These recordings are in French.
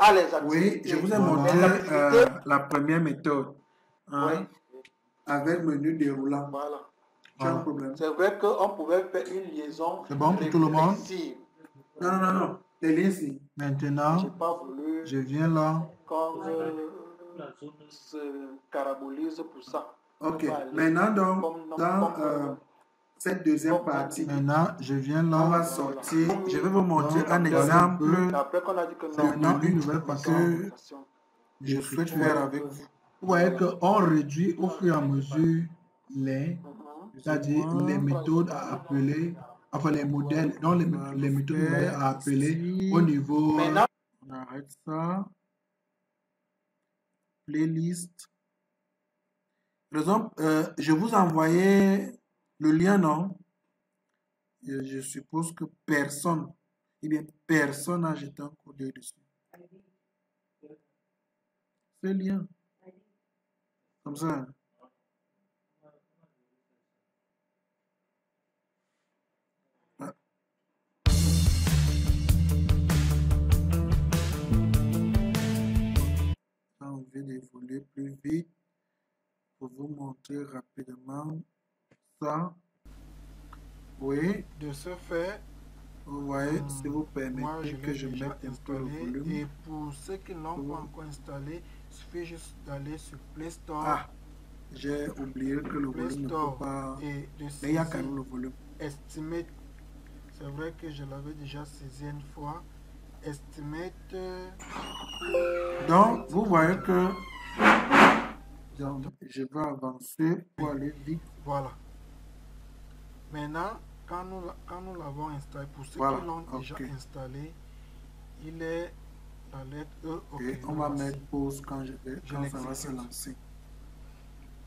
à les activités. Oui, je vous ai Les montré activités, la première méthode. Hein, oui, avec menu déroulant. voilà. Tu as un problème? C'est vrai qu'on pouvait faire une liaison C'est bon pour tout le monde? réflexive. Non, non, non, non. Les liens ici. J'ai Maintenant, pas voulu je viens là. qu'on se carabolise pour ça. Ok. On va aller Maintenant, donc, comme- dans comme- cette deuxième comme- partie, Maintenant, je viens on va là. sortir. Je vais vous montrer Donc, un voilà exemple Et après qu'on a dit que non, maintenant une nouvelle partie que je souhaite faire avec vous. Vous voyez qu'on réduit au fur et à mesure les, c'est-à-dire les méthodes à appeler, enfin les modèles, donc les méthodes nouvelles à appeler au niveau. Maintenant, On arrête ça. Playlist. Par exemple, je vous envoyais le lien, non? Je suppose que personne, eh bien, personne n'a jeté un coup d'œil dessus. Ce lien. Comme ça. Ah. J'ai envie d'évoluer plus vite pour vous montrer rapidement ça. Oui, De ce fait, vous voyez, si vous moi permettez que je déjà mette un peu le installé. volume. Et pour ceux qui n'ont pas encore installé, il suffit juste d'aller sur Play Store. Ah, j'ai oublié que le Play volume ne Store peut pas. et de Mais il y a quand saisir même le volume. Estimate. C'est vrai que je l'avais déjà saisi une fois. Estimate. Donc, vous voyez que donc, je vais avancer pour aller vite. Voilà. Maintenant, quand nous l'avons installé, pour ceux Voilà, qui l'ont déjà ok. installé, il est la lettre E. Ok, Et on va mettre pause quand, quand ça va se l'exécute. lancer.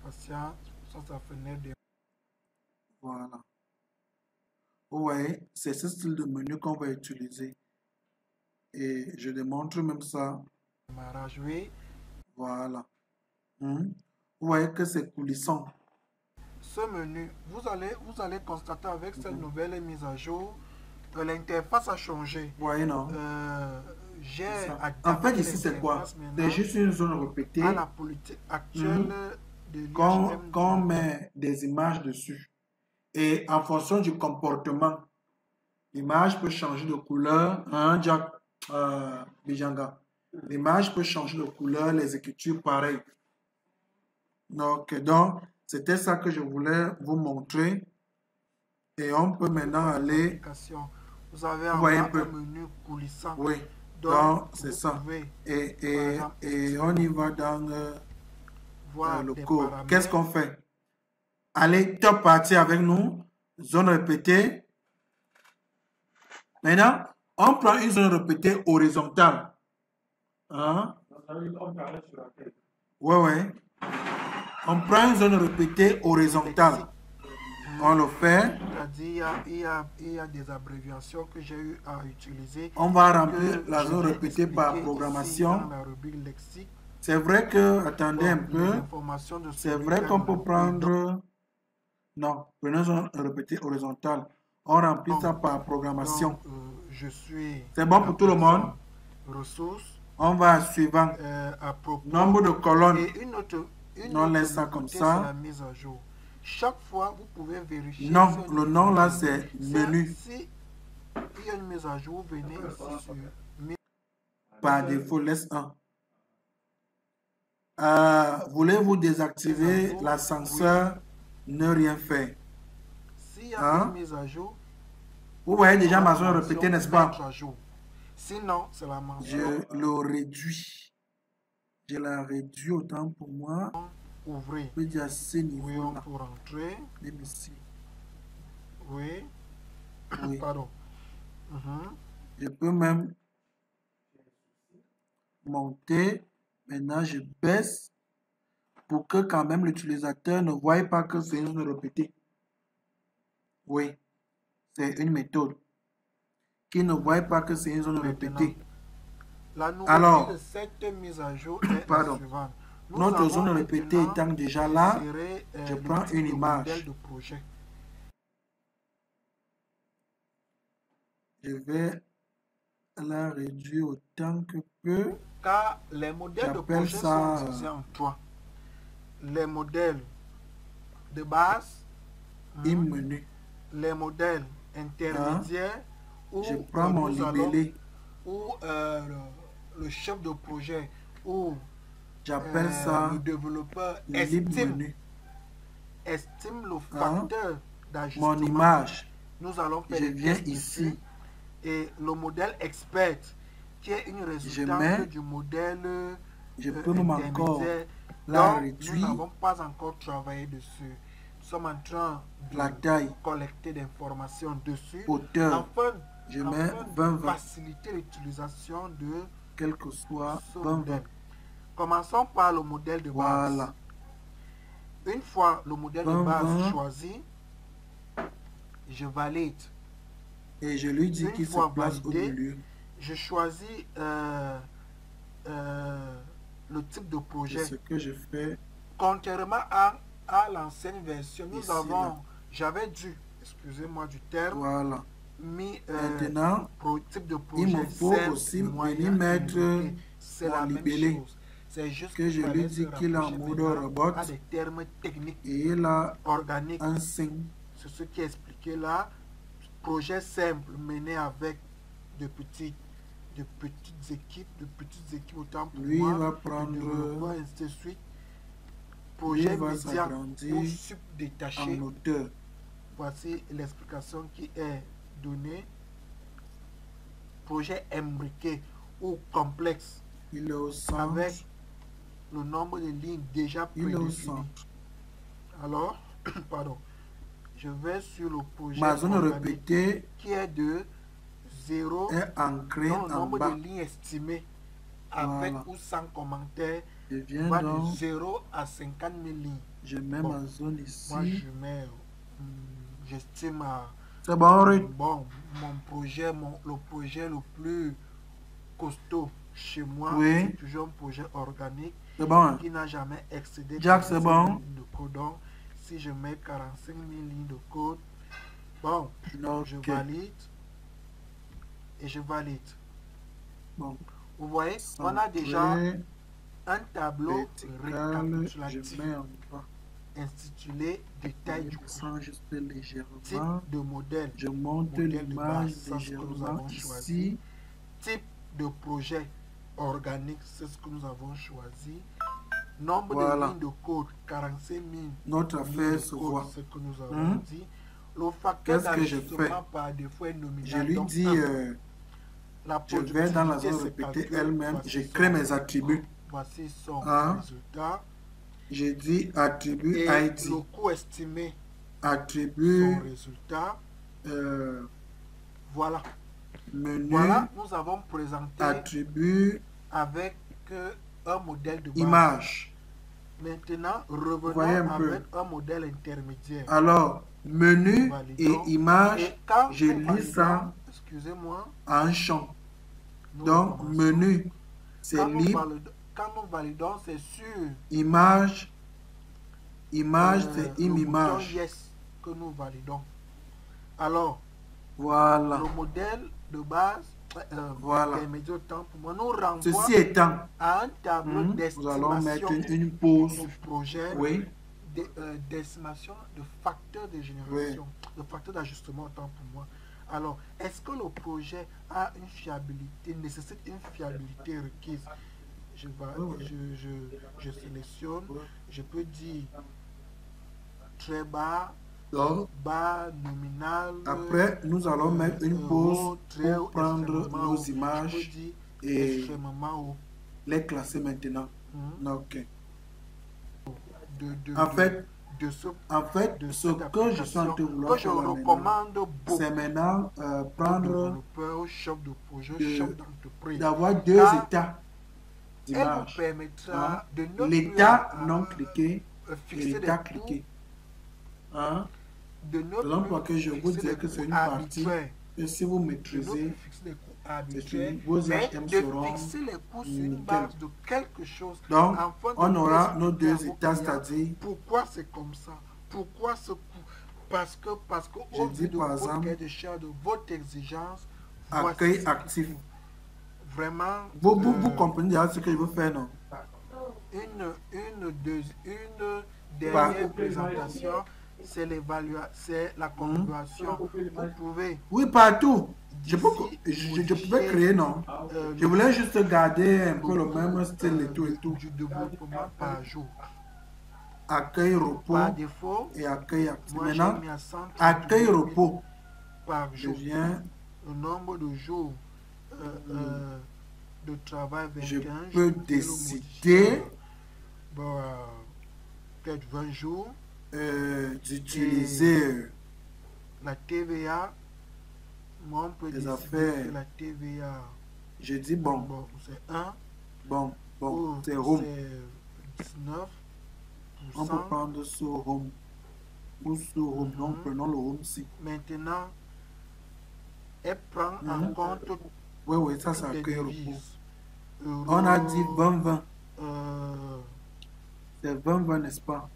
Patient, ça fenêtre de Voilà. Vous voyez, c'est ce style de menu qu'on va utiliser. Et je démontre même ça. démarrage. Oui. Voilà. Vous voyez que c'est coulissant. Ce menu, vous allez constater avec cette nouvelle mise à jour que l'interface a changé. Vous voyez, non? J'ai En fait, ici, c'est quoi? C'est juste une zone répétée. À la politique actuelle de Quand on l'IHM. met des images dessus. Et en fonction du comportement, l'image peut changer de couleur. Hein, Jack Bijanga. L'image peut changer de couleur, les écritures pareil. Donc, c'était ça que je voulais vous montrer. Et on peut maintenant aller. Vous avez voyez un un peu. menu coulissant. Oui, Donc, c'est vous ça. pouvez, Et par exemple, on y va dans voir le des code. paramètres. Qu'est-ce qu'on fait? Allez, top partie avec nous. Zone répétée. Maintenant, on prend une zone répétée horizontale. Hein? Ouais. On prend une zone répétée horizontale. On le fait. C'est-à-dire, il y a des abréviations que j'ai eu à utiliser. On va remplir que la je zone vais répétée par expliquer programmation. ici dans la rubrique lexique. C'est vrai que, attendez un Les peu. informations de C'est celui vrai qui a qu'on la peut rubrique. prendre. Non, prenons une zone répétée horizontale. On remplit ça par programmation. Donc, je suis. C'est bon pour tout le monde? Ressources. On va à suivant. À propos. Nombre de colonnes. Et une autre laisse ça comme nouveauté, ça. c'est la mise à jour. Chaque fois, vous pouvez vérifier. Non, si le nom là c'est menu. Si il y a une mise à jour, vous venez ici sur Par défaut, laisse 1. Voulez-vous désactiver l'ascenseur? Ne rien faire. S'il y a une mise à jour, vous voyez déjà ma zone répétée, n'est-ce pas? Sinon, c'est la mention. Je le réduis. Je la réduis autant pour moi. Ouvrez. Je peux dire à ce niveau là. Pour entrer. Même ici. Oui. Pardon. Je peux même monter. Maintenant, je baisse pour que quand même l'utilisateur ne voie pas que c'est une zone répétée. Oui, c'est une méthode qui ne voit pas que c'est une zone répétée. La nouveauté Alors, de cette mise à jour est pardon. la suivante. Notre zone répétée étant déjà là, je prends une image. De projet. Je vais la réduit autant que peu. car les modèles de J'appelle projet ça sont divisés en trois. Les modèles de base, un menu. les modèles intermédiaires, où Je prends mon nous allons, libellé. où le chef de projet ou J'appelle ça le développeur lib menu. estime le facteur Mon d'ajustement. image. Nous allons faire Je des viens tests ici. dessus. Et le modèle expert, qui est une résultante mets- du modèle Je peux même encore intermédiaire, la dont nous réduire. n'avons pas encore travaillé dessus. Nous sommes en train de La taille. collecter des informations dessus Hauteur. afin, Je afin mets de 20-20. faciliter l'utilisation de Quel que soit ce 20-20. modèle. Commençons par le modèle de base. Voilà. Une fois le modèle de 20-20. base choisi, je valide. Et je lui dis Une qu'il se fois place au validé, milieu. Je choisis le type de C'est projet. ce que je fais. Contrairement à l'ancienne version, nous Ici, avons, là. j'avais dû, excusez-moi du terme, Voilà. mis Maintenant, type de projet. il me faut simple, aussi moyen, venir mettre limité. C'est mon la même libellé. chose. C'est juste Que je qu'il lui fallait dis se qu'il est en rapprocher mode maintenant robot. à des termes techniques Et il a organiques. un signe. C'est ce qui est expliqué là. Projet simple mené avec de petites équipes autant pour Lui moi, va de prendre. développeurs, ainsi de suite. Lui Projet va médian s'agrandir ou subdétaché. en hauteur. Voici l'explication qui est donnée. Projet imbriqué ou complexe Il est au centre. avec le nombre de lignes déjà Il est au prédéfinies. centre. Alors, pardon, je vais sur le projet Ma zone organique répétée qui est de 0 est ancrée dans le en nombre bas. de lignes estimées avec Voilà. ou sans commentaire Je viens va de donc, 0 à 50 000 lignes. je mets Bon. ma zone Moi, ici. je mets, j'estime à, C'est bon, Ruth? bon, mon projet, le projet le plus costaud chez moi, Oui. c'est toujours un projet organique C'est bon, hein? qui n'a jamais excédé Jack, c'est 45 bon? 000 lignes de code. Donc, si je mets 45 000 lignes de code, bon, je Ok. valide et je valide. Bon. Vous voyez, on a déjà Centré, un tableau vertical, je récapitulatif mets en bas. intitulé Détail Je du descends juste type légèrement. de modèle, Je monte modèle de l'image base, ça, ce que nous légèrement avons choisi. ici. Type de projet organique, c'est ce que nous avons choisi. Nombre Voilà. de lignes de code, 45 000 Notre lignes de affaire se code, voit. ce que nous avons dit. Le facteur Qu'est-ce que je d'ajustement fais? par défaut est nominal. Je lui Donc, dis, la je vais dans la productivité zone se répétée calcule. elle-même. Voici Je son- crée mes attributs. Voici son Hein? résultat. Je dis attribut Et ID. le coût estimé, Attribut son résultat. euh, Voilà. menu. Voilà, nous avons présenté Attribut avec un modèle de base. image. Maintenant, voyez revenons un peu. avec un modèle intermédiaire. Alors, menu Validons. et image, Et quand je nous lis validons, ça excusez-moi, en champ. nous Donc, recommençons. menu, c'est Quand nous libre. quand nous validons, c'est sûr. Image, image, le c'est une bouton image. Yes que nous validons. Alors, Voilà. le modèle de base, Voilà. intermédiaire autant pour moi, nous renvoie Ceci étant, à un tableau nous allons mettre d'estimation une pause. du projet, Oui. d'estimation de facteurs de génération, de facteurs d'ajustement autant pour moi. Alors, est-ce que le projet a une fiabilité, nécessite une fiabilité requise? Je sélectionne, je peux dire très bas, Donc, bas, nominal. après, nous allons mettre une pause très haut, pour prendre extrêmement nos haut. Je peux images dire et extrêmement haut. les classer maintenant. Ok. De En fait, de ce ce cette que je suis en train de application vouloir que je faire là maintenant, recommande beaucoup c'est maintenant aux prendre, développeurs, aux chefs de projet, de- chefs d'entreprise. d'avoir deux Car états Elle vous d'image. permettra de ne plus L'état à- non cliqué et fixer des l'état coûts, cliqué. Hein? de ne Raison pour plus laquelle je vous fixer dis des que c'est coûts une partie arbitraires. que si vous De ne maîtrisez, plus fixer des coûts arbitraires, vos mais HM de seront fixer les coûts sur une nickel. base de quelque chose. Donc, afin de on aura mieux nos expliquer à deux vos états, clients c'est-à-dire pourquoi c'est comme ça, pourquoi ce coût. Parce que Je au dis vu de par votre exemple, cahier de charge, de votre exigence, accueil voici ce qu'il actif. faut. vraiment Vous comprenez déjà ce que je veux faire, non? une dernière présentation, c'est la configuration. Vous pouvez Oui, partout. Je modifier, pouvais créer, non? Je voulais juste garder un peu le même style et tout. du développement par jour. Accueil, repos Par défaut, et accueil actif. moi j'ai Maintenant, mis à 100 accueil, repos. par Je jour. viens, Le nombre de jours de travail, 21. je peux peux le décider bon, peut-être 20 jours. d'utiliser La TVA, moi on peut les décider affaires. que la TVA, Je dis bon, bon, c'est 1 bon, ou c'est home. c'est 19%. On peut prendre ce home ou ce home. Donc, prenons le home-ci. Maintenant, elle prend en compte Oui, ça, c'est les accueil, repos. devises. On a dit 20-20. Euh, C'est 20-20, n'est-ce pas?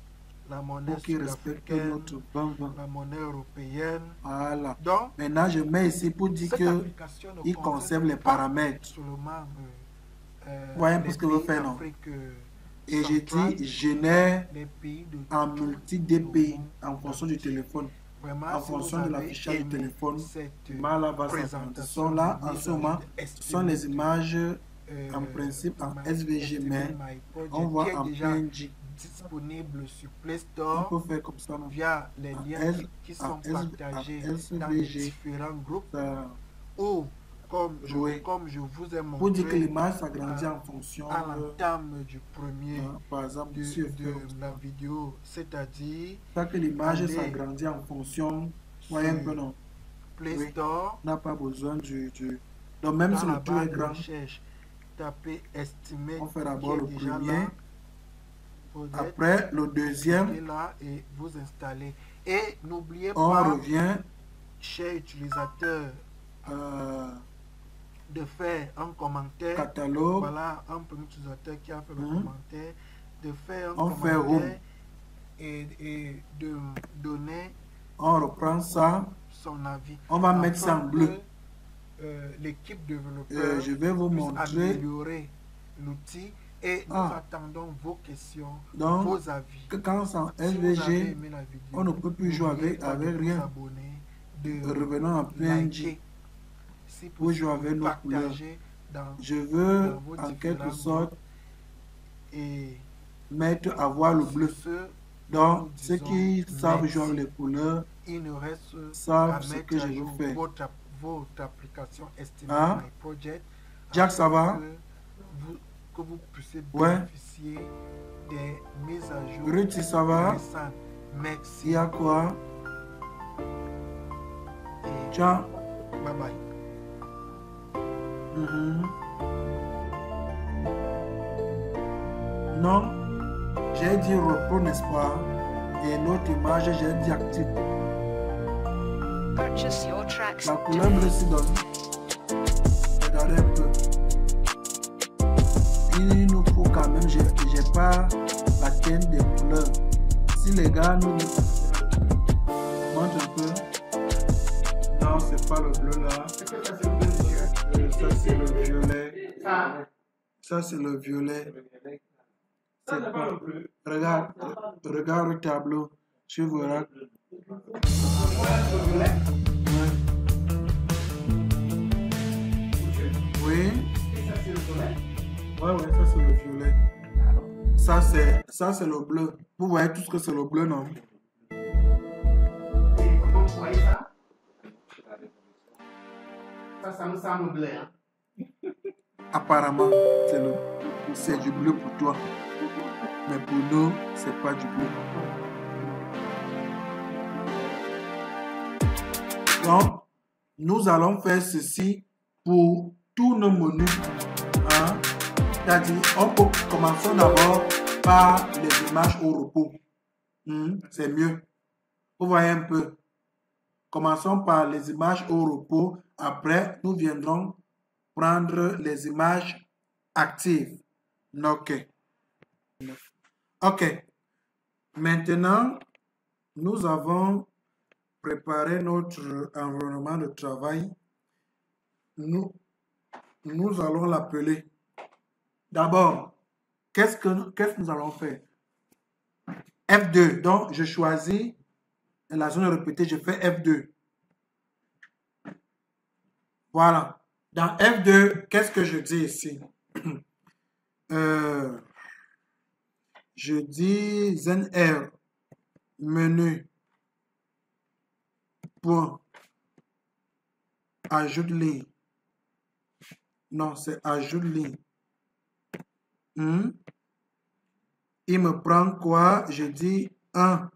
la monnaie Pour qu'ils respectent sud-africaine, notre 20-20. la monnaie européenne. Voilà. Donc, Maintenant, je mets ici pour dire cette que application ne il concerne conserve les pas paramètres. seulement Voyez un peu les ce que je veux pays faire, non? d'Afrique Et j'ai centrale, dit, génère les pays de en tout multi-DPI le en monde fonction du entier. téléphone. Vraiment, En si fonction vous de avez l'affichage du aimé téléphone, cette Mala va présentation sont là de en mise ce à moment. jour de Ce sont les Estimate, images en principe en SVG, mais My Project, on voit qui est en déjà PNG. disponible sur Play On Store peut faire comme ça, non? via les En liens S- qui en sont S- partagés en dans les SVG. différents groupes Ça- ou Oui. comme je vous ai Pour dire que montré l'image s'agrandit en fonction à de, l'entame du premier par exemple, de ici, je fais comme la ça. vidéo, c'est-à-dire Ça que l'image Allez s'agrandit en fonction. Voyez un peu, non? Play Oui. Store, On n'a pas besoin Donc, même si dans la le tout est barre de grand, recherche, tapez Estimate on fait qui d'abord est le déjà premier. là. Project, Après, le deuxième, cliquez là et vous installez. Et n'oubliez on pas, revient. chers utilisateurs, de faire un commentaire. Catalogue. Voilà un premier utilisateur qui a fait le commentaire. De faire un On fait commentaire et de donner On reprend ça. son avis. On va mettre ça en Afin bleu. que, l'équipe développeur Je vais vous puisse montrer. améliorer l'outil et nous attendons vos questions, Donc, vos avis. que quand c'est en Si vous avez SVG, aimé la vidéo, on ne peut plus jouer n'oubliez pas avec de vous rien. abonner, de Revenons en PNG. liker, si Pour jouer possible, avec nos couleurs. partager dans Je veux, dans vos en quelque différents sorte, groupes. Et mettre avoir le bleu. sur ce, Donc, nous ceux disons qui savent merci. jouer avec les couleurs il ne reste savent à ce mettre que à je veux jour faire. votre application Estimate Hein? My Project. Jack, ça va? Que vous puissiez Ouais. bénéficier des mises à jour Ruti, ça va? récentes. Merci Il y a quoi? et Ciao. bye bye. Non, j'ai dit repos, n'est-ce pas? Et l'autre image, j'ai dit actif. Purchase your tracks La couleur today. bleue s'y donne. Regardez un peu. Il nous faut quand même, j'ai pas la chaîne des couleurs. Si les gars nous montrent un peu. Non, c'est pas le bleu là. Ça c'est le violet. Ça c'est le violet. C'est pas. Regarde le tableau. Tu verras. Oui. Ouais, ça c'est le violet. Ça c'est le bleu. Vous voyez tout ce que c'est le bleu, non? Et comment vous voyez ça? Ça me semble bleu. Hein? Apparemment, c'est du bleu pour toi. Mais pour nous, c'est pas du bleu. Donc, nous allons faire ceci pour tous nos menus. Hein? C'est-à-dire, commençons d'abord par les images au repos. C'est mieux. Vous voyez un peu. Commençons par les images au repos. Après, nous viendrons prendre les images actives. OK. OK. Maintenant, nous avons préparé notre environnement de travail. Nous nous allons l'appeler. D'abord, qu'est-ce que nous allons faire? F2. Donc, je choisis la zone répétée, je fais F2. Voilà. Dans F2, qu'est-ce que je dis ici? Je dis ZR, menu, point, ajoute ligne. Non, c'est ajoute ligne. Il me prend quoi? Je dis 1,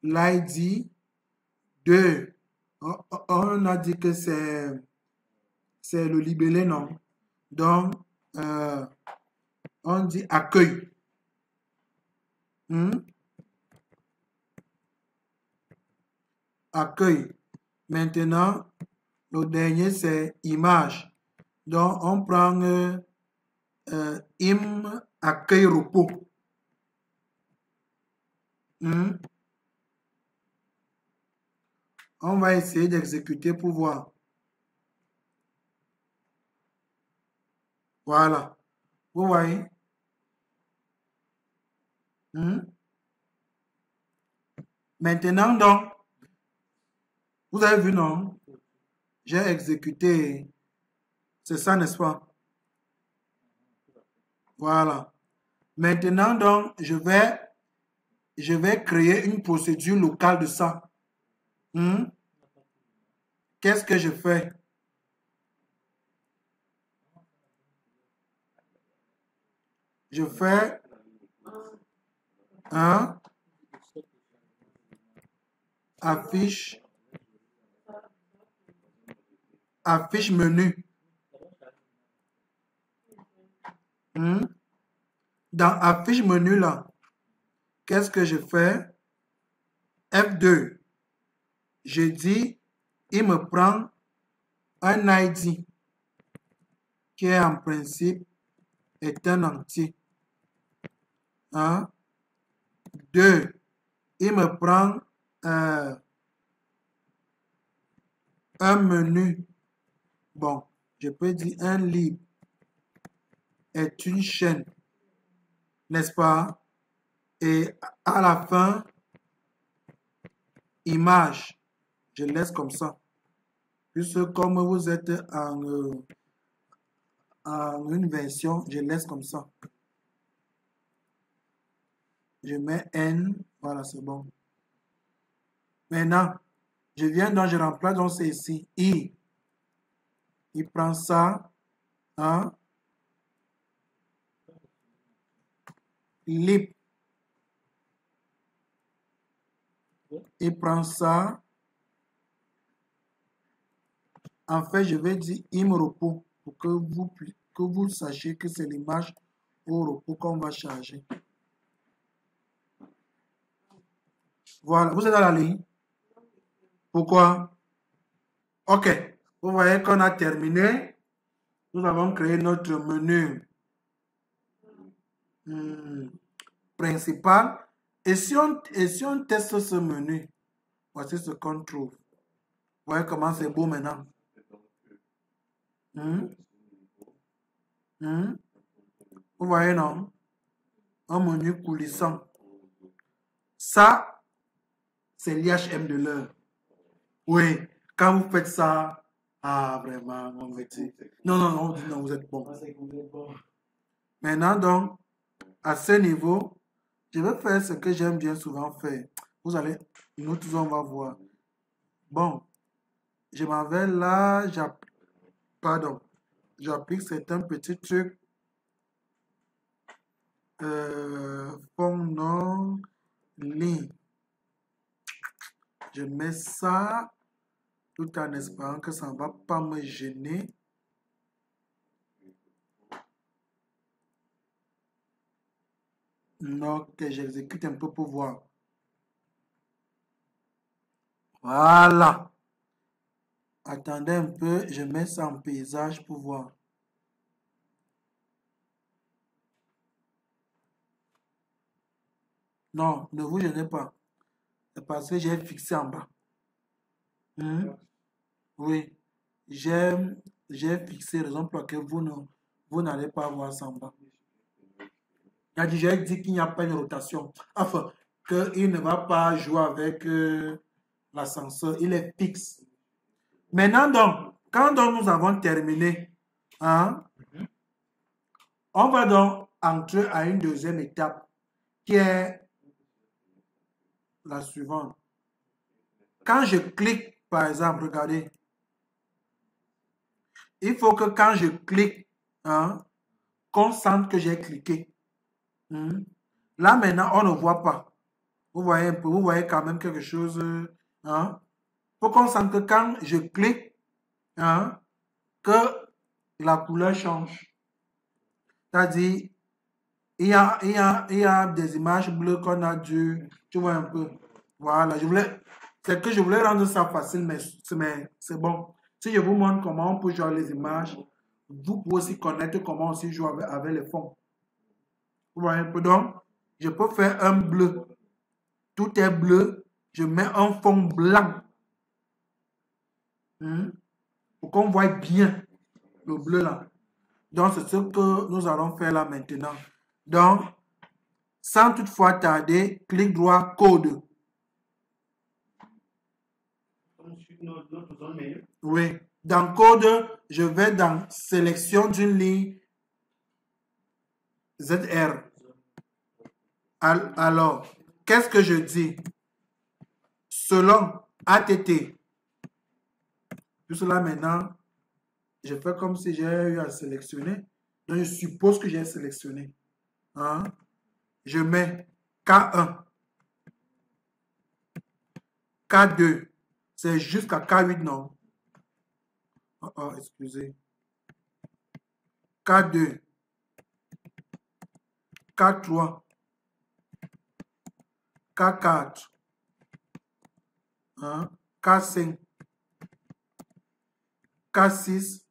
l'ID, 2. On a dit que c'est le libellé, non? Donc, on dit accueil. Accueil. Maintenant, le dernier, c'est image. Donc, on prend im accueil repos. On va essayer d'exécuter pour voir. Voilà. Vous voyez? Maintenant, donc, vous avez vu, non? J'ai exécuté. C'est ça, n'est-ce pas? Voilà. Maintenant, donc, je vais créer une procédure locale de ça. Qu'est-ce que je fais? Je fais un affiche menu. Dans affiche menu là, qu'est-ce que je fais? F2. Je dis, il me prend un ID qui est en principe est un entier. 2. Il me prend un menu. Bon, je peux dire un libre est une chaîne, n'est-ce pas? Et à la fin, image, je laisse comme ça. Puisque comme vous êtes en une version, je laisse comme ça. Je mets N, voilà, c'est bon. Maintenant, je viens donc, je remplace donc c'est ici, I. Il prend ça, lib. Il prend ça. En fait, je vais dire im repos pour que vous sachiez que c'est l'image au repos qu'on va charger. Voilà, vous êtes dans la ligne? Pourquoi? Ok, vous voyez qu'on a terminé. Nous avons créé notre menu principal. Et si on teste ce menu, voici ce qu'on trouve. Vous voyez comment c'est beau maintenant. Vous voyez, non? Un menu coulissant. Ça, c'est l'IHM de l'heure. Oui, quand vous faites ça, vraiment, on va dire. Non, vous êtes bon. Maintenant, donc, à ce niveau, je vais faire ce que j'aime bien souvent faire. Vous allez, nous tous, on va voir. Bon, je m'en vais là, j'applique certains petits trucs. Fond nom, ligne. Je mets ça tout en espérant que ça ne va pas me gêner. Donc, j'exécute un peu pour voir. Voilà. Attendez un peu, je mets ça en paysage pour voir. Non, ne vous gênez pas. C'est parce que j'ai fixé en bas. Oui, j'ai j'ai fixé, raison pour laquelle vous n'allez pas voir ça en bas. J'ai dit qu'il n'y a pas de rotation. Enfin, qu'il ne va pas jouer avec l'ascenseur. Il est fixe. Maintenant, donc, quand donc nous avons terminé, hein, on va donc entrer à une deuxième étape qui est la suivante. Quand je clique, par exemple, regardez, il faut que quand je clique, hein, qu'on sente que j'ai cliqué. Là, maintenant, on ne voit pas. Vous voyez un peu, vous voyez quand même quelque chose. Hein? Faut qu'on sente que quand je clique, hein, que la couleur change. C'est-à-dire, il y a des images bleues qu'on a dû, tu vois un peu. Voilà, c'est que je voulais rendre ça facile, mais c'est bon. Si je vous montre comment on peut jouer les images, vous pouvez aussi connaître comment aussi jouer avec les fonds. Vous voyez un peu, donc, je peux faire un bleu. Tout est bleu. Je mets un fond blanc. Pour qu'on voit bien le bleu là. Donc, c'est ce que nous allons faire là maintenant. Donc, sans toutefois tarder, clic droit, code. Oui. Dans code, je vais dans sélection d'une ligne ZR. Alors, qu'est-ce que je dis? Selon ATT. Puis cela maintenant, je fais comme si j'ai eu à sélectionner. Donc, je suppose que j'ai sélectionné. Hein? Je mets K1. K2. C'est jusqu'à K8, non? Oh, excusez. K2. K3. K4. Hein? K5. K6.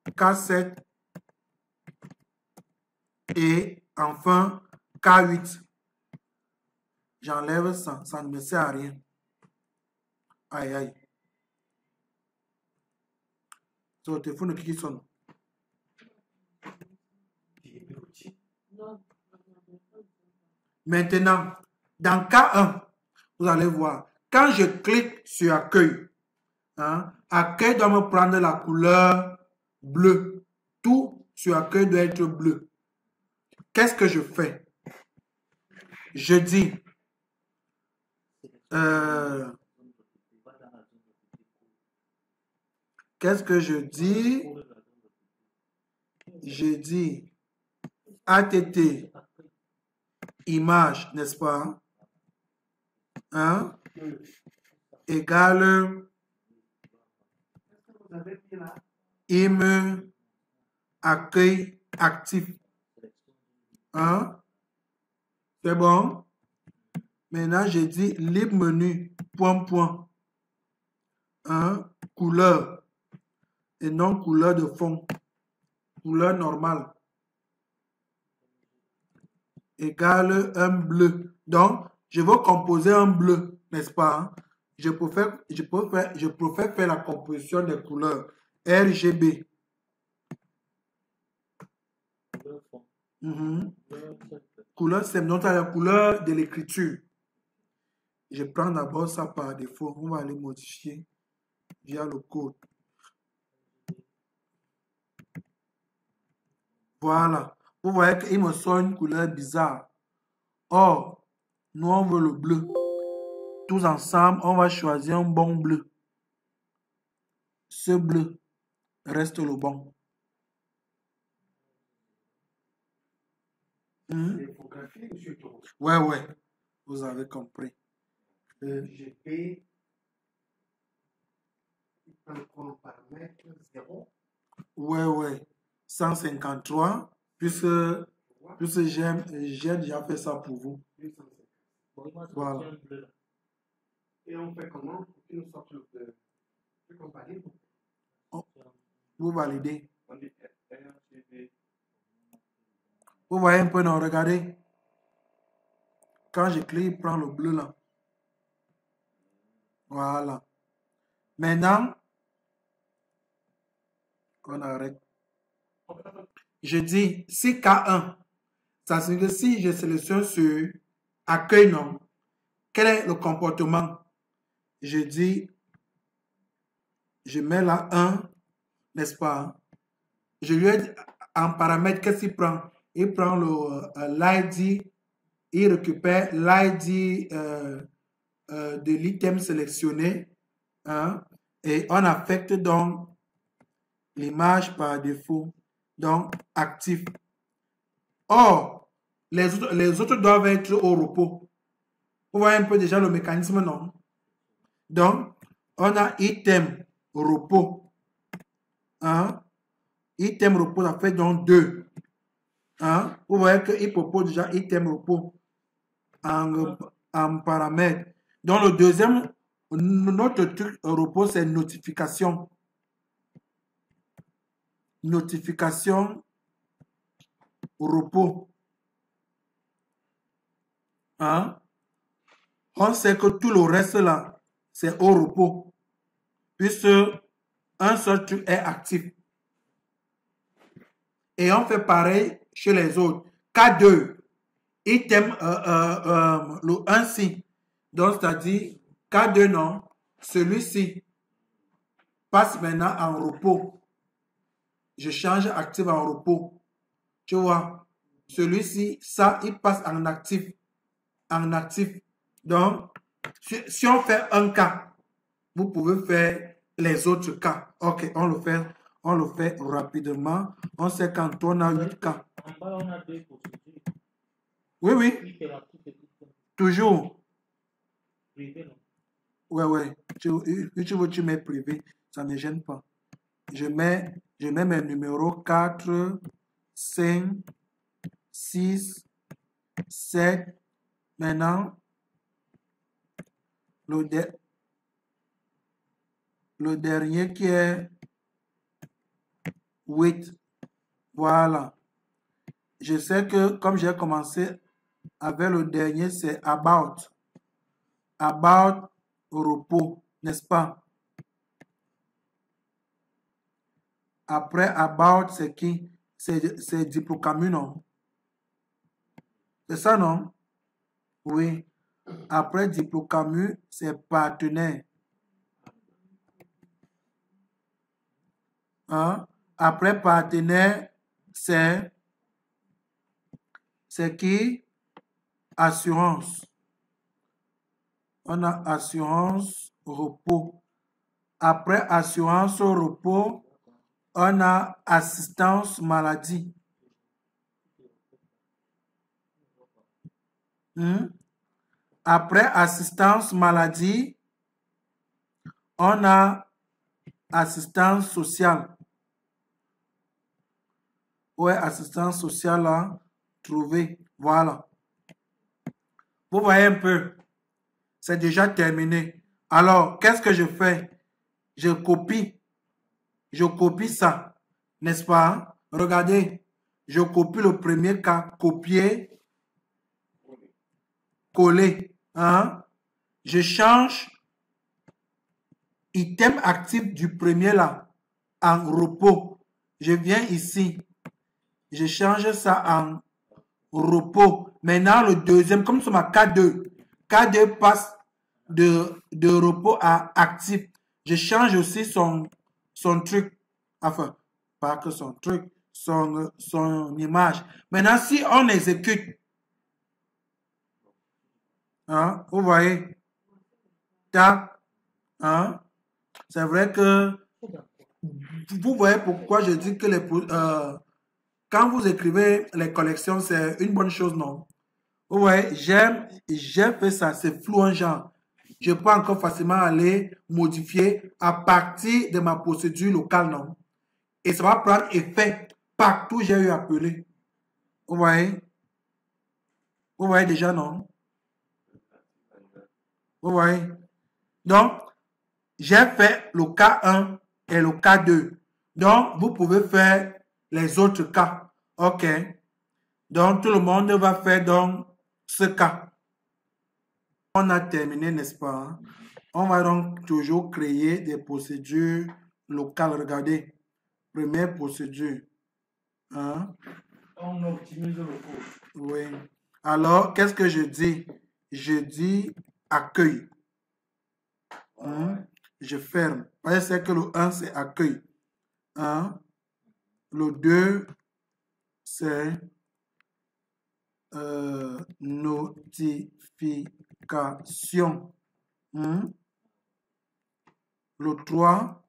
K7. Et enfin, K8. J'enlève ça. Ça ne me sert à rien. Aïe, aïe. C'est le téléphone qui sonne. Maintenant, dans K1, vous allez voir, quand je clique sur accueil, hein, accueil doit me prendre la couleur bleue. Tout sur accueil doit être bleu. Qu'est-ce que je fais? Je dis, qu'est-ce que je dis? Je dis ATT image, n'est-ce pas? Hein? Égale IME accueil actif. Hein? C'est bon? Maintenant, je dis libre menu, point. Hein? Couleur. Et non couleur de fond. Couleur normale. Égale un bleu. Donc, je veux composer un bleu, n'est-ce pas? Hein? Je préfère faire la composition des couleurs. RGB. Couleur, c'est donc la couleur de l'écriture. Je prends d'abord ça par défaut. On va aller modifier via le code. Voilà. Vous voyez qu'il me sort une couleur bizarre. Or, nous on veut le bleu. Tous ensemble, on va choisir un bon bleu. Ce bleu reste le bon. Ouais. Vous avez compris. GP, paramètre 0. Ouais. 153. Puisque j'ai déjà fait ça pour vous. Voilà. Et on fait comment pour qu'il nous sorte le compatible? Vous validez. Vous voyez un peu, non? Regardez. Quand je clique, il prend le bleu là. Voilà. Maintenant, On arrête. Je dis, si K1, ça signifie que si je sélectionne sur accueil non, quel est le comportement? Je dis, je mets là 1, n'est-ce pas? Je lui ai dit, en paramètre, qu'est-ce qu'il prend? Il prend l'ID, il récupère l'ID de l'item sélectionné, hein, et on affecte donc l'image par défaut, donc actif. Or, les autres doivent être au repos. Vous voyez un peu déjà le mécanisme, non? Donc, on a item repos. Hein? Item repos, ça fait donc 2. Hein? Vous voyez qu'il propose déjà item repos en paramètre. Donc, le deuxième, notre truc repos, c'est notification. Notification repos. Hein? On sait que tout le reste là, c'est au repos. Puisque un seul truc est actif. Et on fait pareil chez les autres. K2, item le 1-ci. Donc, c'est-à-dire, K2 non, celui-ci passe maintenant en repos. Je change actif en repos. Tu vois, celui-ci, ça, il passe en actif. En actif. Donc, si on fait un cas, vous pouvez faire les autres cas. Ok, on le fait rapidement. On sait quand on a 8 cas. En bas, on a 2 procédures. Oui, oui. Toujours. Privé, non? Oui. Tu mets privé. Ça ne me gêne pas. Je mets mes numéros 4, 5, 6, 7. Maintenant, le dernier qui est 8. Voilà. Je sais que comme j'ai commencé avec le dernier, c'est about. About repos, n'est-ce pas? Après about, c'est qui? C'est Diplocamus, non? C'est ça, non? Oui. Après Diplocamus, c'est partenaire. Hein? Après partenaire, c'est qui? Assurance. On a assurance repos. Après assurance repos, on a assistance maladie. Après assistance maladie, on a assistance sociale. Ouais, assistance sociale là, trouver. Voilà. Vous voyez un peu, c'est déjà terminé. Alors, qu'est-ce que je fais? Je copie ça, n'est-ce pas? Regardez, je copie le premier cas, copier, coller. Hein? Je change item actif du premier là en repos. Je viens ici, je change ça en repos. Maintenant, le deuxième, comme c'est ma K2, K2 passe de repos à actif. Je change aussi son truc. Enfin, pas que son truc, son image. Maintenant, si on exécute, hein, vous voyez, tac, hein, c'est vrai que vous voyez pourquoi je dis que quand vous écrivez les collections, c'est une bonne chose, non? Vous voyez, j'ai fait ça, c'est flou en genre. Je peux encore facilement aller modifier à partir de ma procédure locale, non? Et ça va prendre effet partout où j'ai eu appelé. Vous voyez? Vous voyez déjà, non? Vous voyez? Donc, j'ai fait le cas 1 et le cas 2. Donc, vous pouvez faire les autres cas. OK? Donc, tout le monde va faire donc ce cas. On a terminé, n'est-ce pas? On va donc toujours créer des procédures locales. Regardez. Première procédure. Hein? On optimise le cours. Oui. Alors, qu'est-ce que je dis? Je dis accueil. Je ferme. Parce que le 1, c'est accueil. Le 2, c'est notification. Le 3,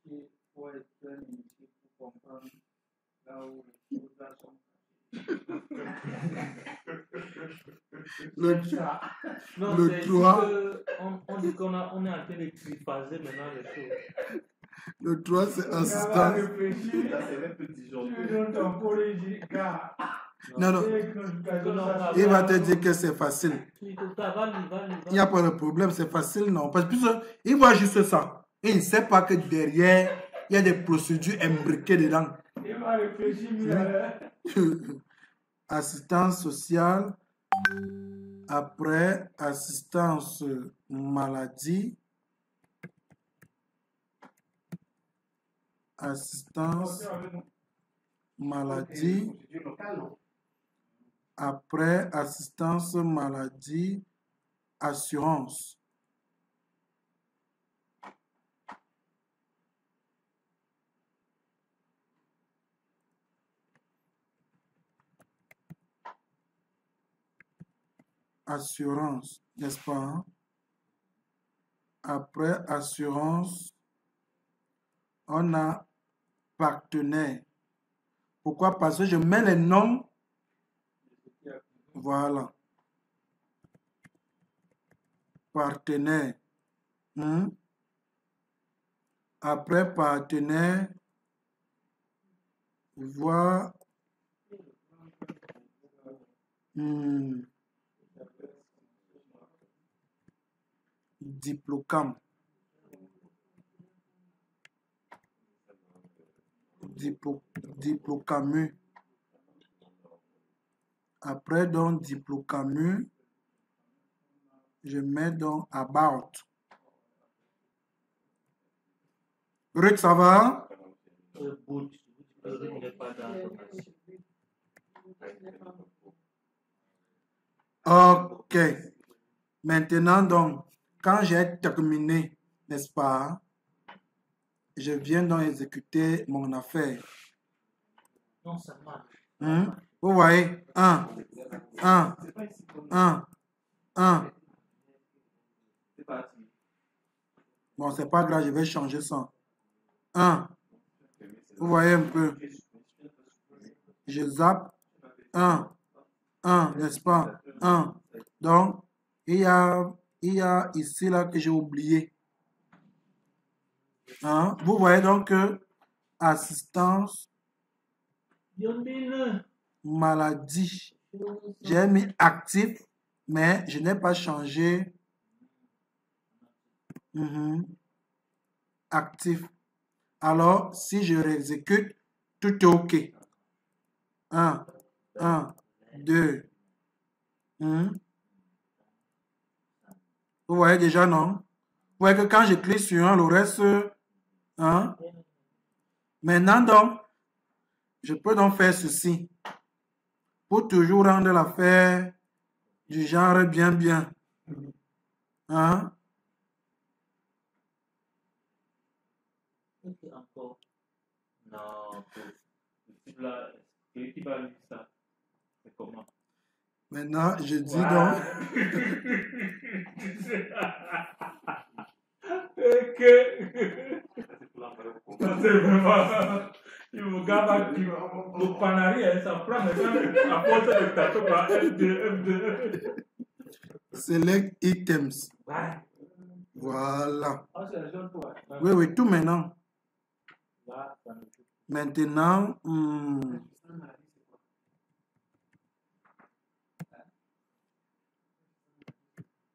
Il faut être initié pour comprendre là où les choses sont. le Non, Le c'est juste 3. que on dit qu'on est en train de triphaser maintenant les choses. Le 3, c'est On va assistance. réfléchir. Là, c'est les petits gens. Tu donnes ton collège, gars. Non, non. Il va te dire que c'est facile. Il Il n'y a pas de problème, c'est facile, non. Parce que il voit juste ça. Et il ne sait pas que derrière, il y a des procédures imbriquées dedans. Il va réfléchir mieux. Assistance sociale. Après, assistance maladie. Assistance maladie. Procédure locale, non? Après, assistance maladie, assurance. Assurance, n'est-ce pas? Hein? Après assurance, on a partenaire. Pourquoi? Parce que je mets les noms. Voilà. Partenaire. Après partenaire, voir. Diplocam. Diplocamu. Après, donc, diplocamu, je mets donc about. Ruth, ça va? Ok. Maintenant, donc, quand j'ai terminé, n'est-ce pas, je viens donc exécuter mon affaire. Non, ça marche. Vous voyez, 1, 1. C'est parti. Bon, c'est pas grave, je vais changer ça. 1. Vous voyez un peu. Je zappe. 1, n'est-ce pas? 1. Donc, il y a ici là que j'ai oublié. Vous voyez donc que assistance maladie. J'ai mis actif, mais je n'ai pas changé. Actif. Alors, si je réexécute, tout est OK. 1, 2. Vous voyez déjà, non? Vous voyez que quand je clique sur un, le reste, maintenant, donc, je peux donc faire ceci pour toujours rendre l'affaire du genre bien. Encore. Non, là, qui va lire ça? C'est comment? Maintenant, je dis donc. C'est vraiment. Il me garde le panarie, ça prend maintenant à force de taper par F2. Select items. Ouais. Voilà. Ah, c'est la jeune fois. Oui, tout maintenant. Là, ça me fait. Maintenant,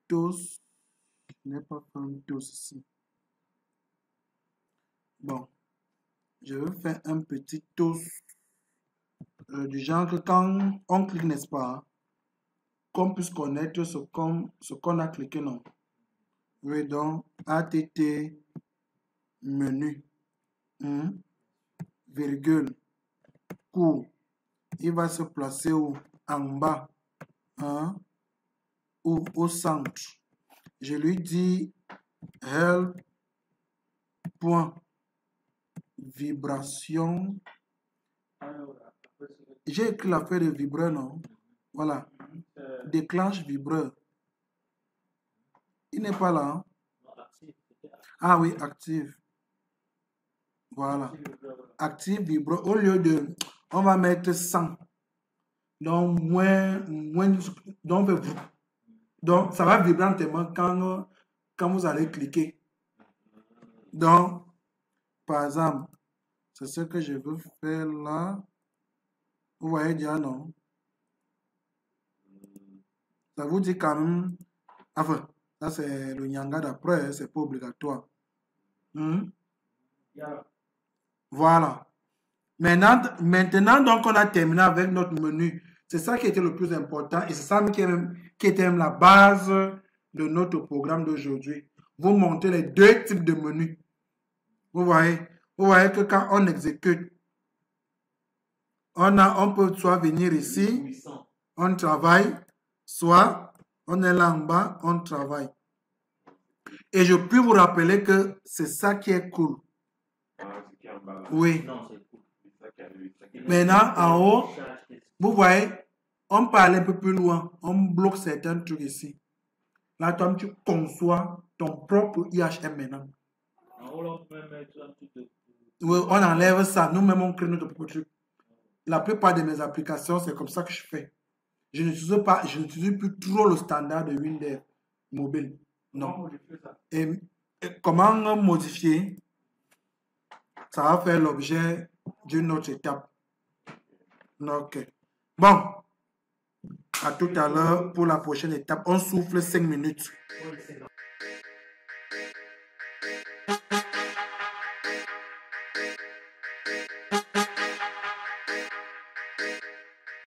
tous. Je n'ai pas fait un tous ici. Bon. Je vais faire un petit tous du genre que quand on clique, n'est-ce pas, qu'on puisse connaître ce qu'on a cliqué, non? Oui, donc, ATT menu, virgule, court. Il va se placer où? En bas, ou au centre. Je lui dis help, point, vibration. J'ai écrit l'affaire de vibreur, non? Voilà. Déclenche vibreur. Il n'est pas là. Hein? Ah oui, active. Voilà. Active vibreur. Au lieu de... On va mettre 100. Donc, donc ça va vibrer lentement quand vous allez cliquer. Donc, par exemple, c'est ce que je veux faire là. Vous voyez déjà, non? Ça vous dit quand même... Enfin, ça c'est le Nyanga d'après, c'est pas obligatoire. Voilà. Maintenant, donc, on a terminé avec notre menu. C'est ça qui était le plus important et c'est ça qui était même la base de notre programme d'aujourd'hui. Vous montez les deux types de menus. Vous voyez que quand on exécute, on peut soit venir ici, on travaille, soit on est là en bas, on travaille. Et je peux vous rappeler que c'est ça qui est cool. Oui. Maintenant, en haut, vous voyez, on peut aller un peu plus loin. On bloque certains trucs ici. Là, toi, tu conçois ton propre IHM maintenant. Oui, on enlève ça. Nous-mêmes, on crée notre propre truc. La plupart de mes applications, c'est comme ça que je fais. Je n'utilise plus trop le standard de Windows mobile. Non. Et comment modifier? Ça va faire l'objet d'une autre étape. Ok. Bon. À tout à l'heure pour la prochaine étape. On souffle 5 minutes.